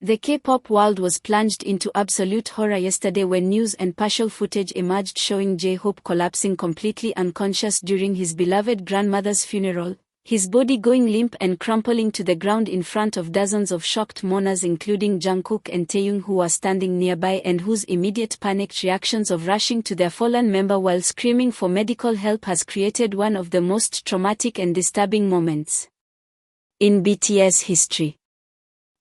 The K-pop world was plunged into absolute horror yesterday when news and partial footage emerged showing J-Hope collapsing completely unconscious during his beloved grandmother's funeral, his body going limp and crumpling to the ground in front of dozens of shocked mourners including Jungkook and Taehyung who are standing nearby and whose immediate panicked reactions of rushing to their fallen member while screaming for medical help has created one of the most traumatic and disturbing moments in BTS history.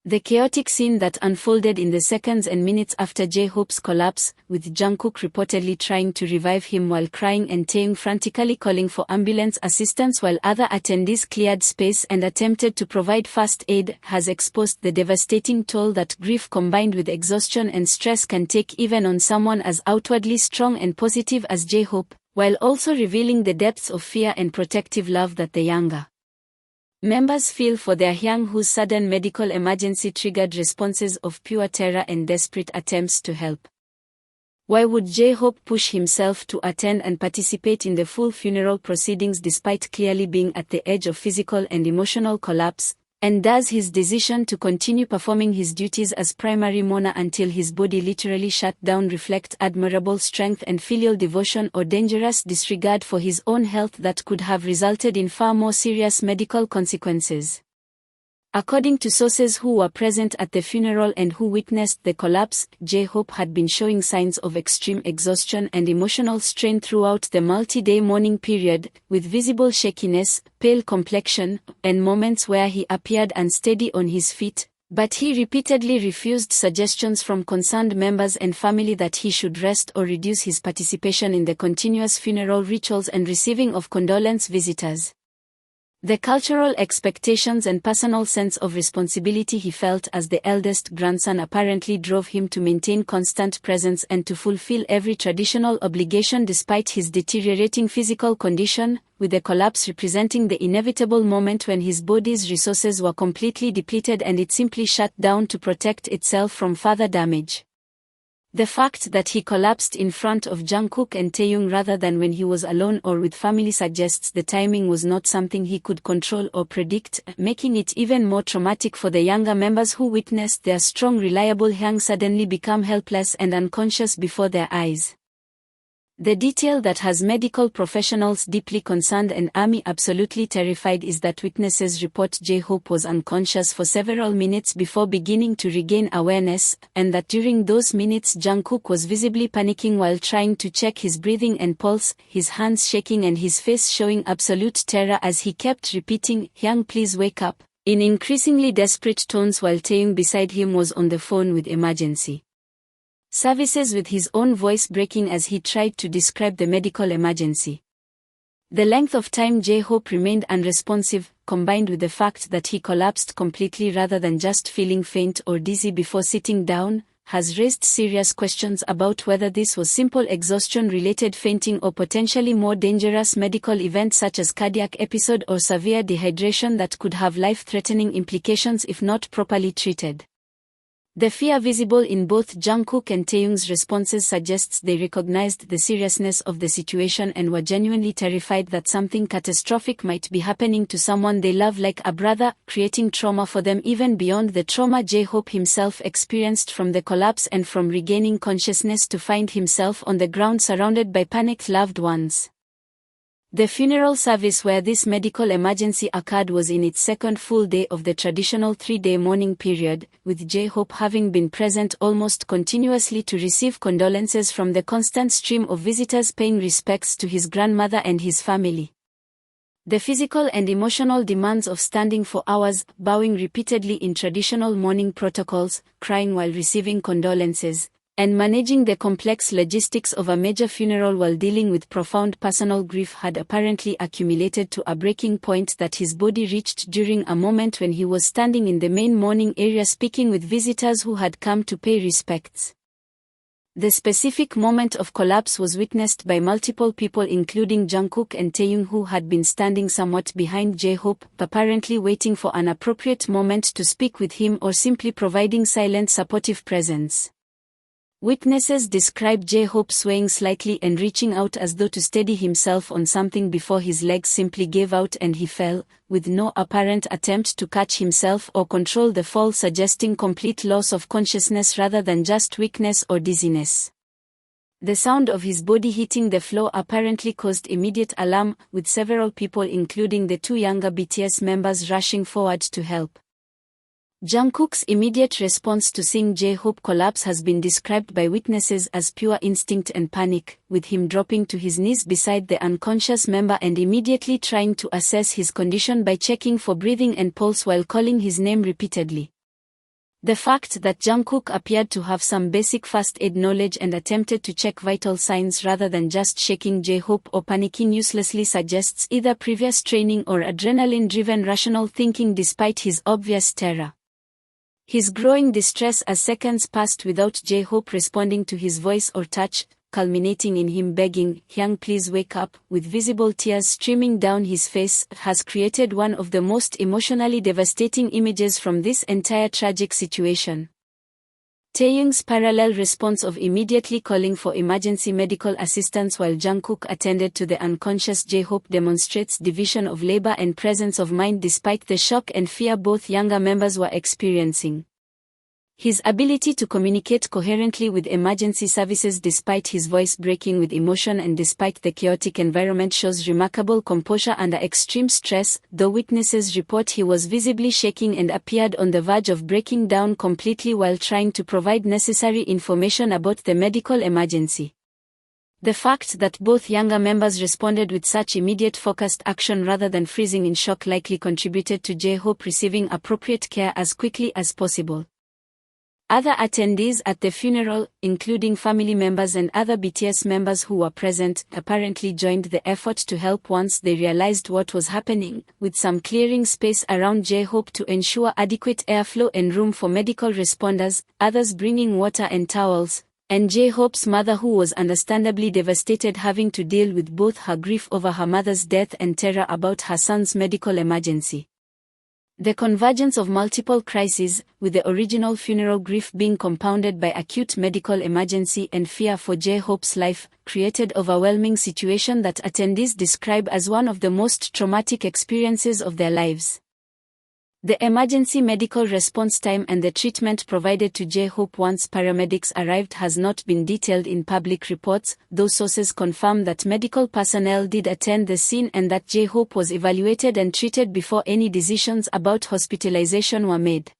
The chaotic scene that unfolded in the seconds and minutes after J-Hope's collapse, with Jungkook reportedly trying to revive him while crying and Taehyung frantically calling for ambulance assistance while other attendees cleared space and attempted to provide first aid, has exposed the devastating toll that grief combined with exhaustion and stress can take even on someone as outwardly strong and positive as J-Hope, while also revealing the depths of fear and protective love that the younger members feel for their Hyung whose sudden medical emergency triggered responses of pure terror and desperate attempts to help. Why would J-Hope push himself to attend and participate in the full funeral proceedings despite clearly being at the edge of physical and emotional collapse? And does his decision to continue performing his duties as primary mourner until his body literally shut down reflect admirable strength and filial devotion or dangerous disregard for his own health that could have resulted in far more serious medical consequences? According to sources who were present at the funeral and who witnessed the collapse, J-Hope had been showing signs of extreme exhaustion and emotional strain throughout the multi-day mourning period, with visible shakiness, pale complexion, and moments where he appeared unsteady on his feet, but he repeatedly refused suggestions from concerned members and family that he should rest or reduce his participation in the continuous funeral rituals and receiving of condolence visitors. The cultural expectations and personal sense of responsibility he felt as the eldest grandson apparently drove him to maintain constant presence and to fulfill every traditional obligation despite his deteriorating physical condition, with the collapse representing the inevitable moment when his body's resources were completely depleted and it simply shut down to protect itself from further damage. The fact that he collapsed in front of Jungkook and Taehyung rather than when he was alone or with family suggests the timing was not something he could control or predict, making it even more traumatic for the younger members who witnessed their strong reliable Hyung suddenly become helpless and unconscious before their eyes. The detail that has medical professionals deeply concerned and ARMY absolutely terrified is that witnesses report J-Hope was unconscious for several minutes before beginning to regain awareness, and that during those minutes Jungkook was visibly panicking while trying to check his breathing and pulse, his hands shaking and his face showing absolute terror as he kept repeating, "Hyung, please wake up," in increasingly desperate tones while Taehyung beside him was on the phone with emergency services with his own voice breaking as he tried to describe the medical emergency. The length of time J-Hope remained unresponsive, combined with the fact that he collapsed completely rather than just feeling faint or dizzy before sitting down, has raised serious questions about whether this was simple exhaustion-related fainting or potentially more dangerous medical event such as cardiac episode or severe dehydration that could have life-threatening implications if not properly treated. The fear visible in both Jungkook and Taehyung's responses suggests they recognized the seriousness of the situation and were genuinely terrified that something catastrophic might be happening to someone they love like a brother, creating trauma for them even beyond the trauma J-Hope himself experienced from the collapse and from regaining consciousness to find himself on the ground surrounded by panicked loved ones. The funeral service where this medical emergency occurred was in its second full day of the traditional 3-day mourning period, with J-Hope having been present almost continuously to receive condolences from the constant stream of visitors paying respects to his grandmother and his family. The physical and emotional demands of standing for hours, bowing repeatedly in traditional mourning protocols, crying while receiving condolences, and managing the complex logistics of a major funeral while dealing with profound personal grief had apparently accumulated to a breaking point that his body reached during a moment when he was standing in the main mourning area speaking with visitors who had come to pay respects. The specific moment of collapse was witnessed by multiple people including Jungkook and Taehyung who had been standing somewhat behind J-Hope, apparently waiting for an appropriate moment to speak with him or simply providing silent supportive presence. Witnesses describe J-Hope swaying slightly and reaching out as though to steady himself on something before his legs simply gave out and he fell, with no apparent attempt to catch himself or control the fall, suggesting complete loss of consciousness rather than just weakness or dizziness. The sound of his body hitting the floor apparently caused immediate alarm, with several people including the two younger BTS members rushing forward to help. Jungkook's immediate response to seeing J-Hope collapse has been described by witnesses as pure instinct and panic, with him dropping to his knees beside the unconscious member and immediately trying to assess his condition by checking for breathing and pulse while calling his name repeatedly. The fact that Jungkook appeared to have some basic first aid knowledge and attempted to check vital signs rather than just shaking J-Hope or panicking uselessly suggests either previous training or adrenaline-driven rational thinking despite his obvious terror. His growing distress as seconds passed without J-Hope responding to his voice or touch, culminating in him begging, "Hyung, please wake up," with visible tears streaming down his face, has created one of the most emotionally devastating images from this entire tragic situation. Taehyung's parallel response of immediately calling for emergency medical assistance while Jungkook attended to the unconscious J-Hope demonstrates division of labor and presence of mind despite the shock and fear both younger members were experiencing. His ability to communicate coherently with emergency services despite his voice breaking with emotion and despite the chaotic environment shows remarkable composure under extreme stress, though witnesses report he was visibly shaking and appeared on the verge of breaking down completely while trying to provide necessary information about the medical emergency. The fact that both younger members responded with such immediate focused action rather than freezing in shock likely contributed to J-Hope receiving appropriate care as quickly as possible. Other attendees at the funeral, including family members and other BTS members who were present, apparently joined the effort to help once they realized what was happening, with some clearing space around J-Hope to ensure adequate airflow and room for medical responders, others bringing water and towels, and J-Hope's mother, who was understandably devastated having to deal with both her grief over her mother's death and terror about her son's medical emergency. The convergence of multiple crises, with the original funeral grief being compounded by acute medical emergency and fear for J-Hope's life, created overwhelming situation that attendees describe as one of the most traumatic experiences of their lives. The emergency medical response time and the treatment provided to J-Hope once paramedics arrived has not been detailed in public reports, though sources confirm that medical personnel did attend the scene and that J-Hope was evaluated and treated before any decisions about hospitalization were made.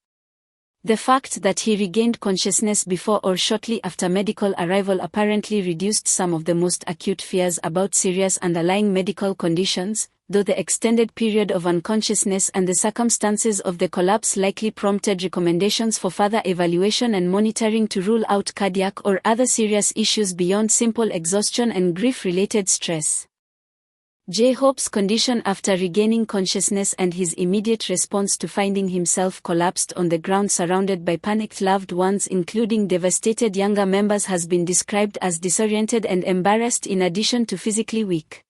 The fact that he regained consciousness before or shortly after medical arrival apparently reduced some of the most acute fears about serious underlying medical conditions, though the extended period of unconsciousness and the circumstances of the collapse likely prompted recommendations for further evaluation and monitoring to rule out cardiac or other serious issues beyond simple exhaustion and grief-related stress. J-Hope's condition after regaining consciousness and his immediate response to finding himself collapsed on the ground surrounded by panicked loved ones including devastated younger members has been described as disoriented and embarrassed in addition to physically weak.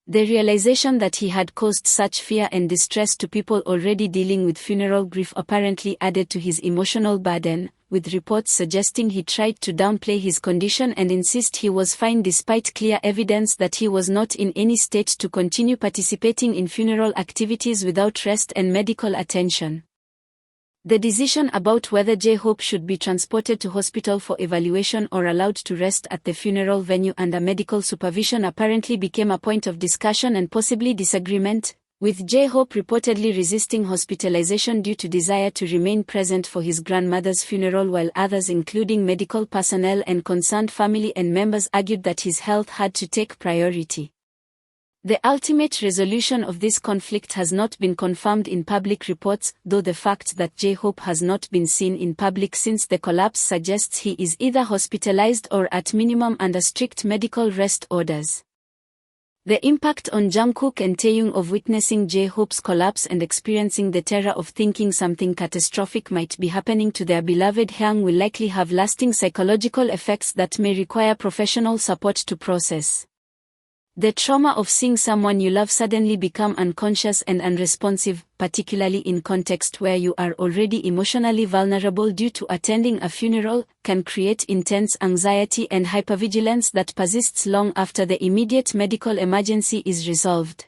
The realization that he had caused such fear and distress to people already dealing with funeral grief apparently added to his emotional burden, with reports suggesting he tried to downplay his condition and insist he was fine despite clear evidence that he was not in any state to continue participating in funeral activities without rest and medical attention. The decision about whether J-Hope should be transported to hospital for evaluation or allowed to rest at the funeral venue under medical supervision apparently became a point of discussion and possibly disagreement, with J-Hope reportedly resisting hospitalization due to desire to remain present for his grandmother's funeral while others including medical personnel and concerned family and members argued that his health had to take priority. The ultimate resolution of this conflict has not been confirmed in public reports, though the fact that J-Hope has not been seen in public since the collapse suggests he is either hospitalized or at minimum under strict medical rest orders. The impact on Jungkook and Taehyung of witnessing J-Hope's collapse and experiencing the terror of thinking something catastrophic might be happening to their beloved Hyung will likely have lasting psychological effects that may require professional support to process. The trauma of seeing someone you love suddenly become unconscious and unresponsive, particularly in context where you are already emotionally vulnerable due to attending a funeral, can create intense anxiety and hypervigilance that persists long after the immediate medical emergency is resolved.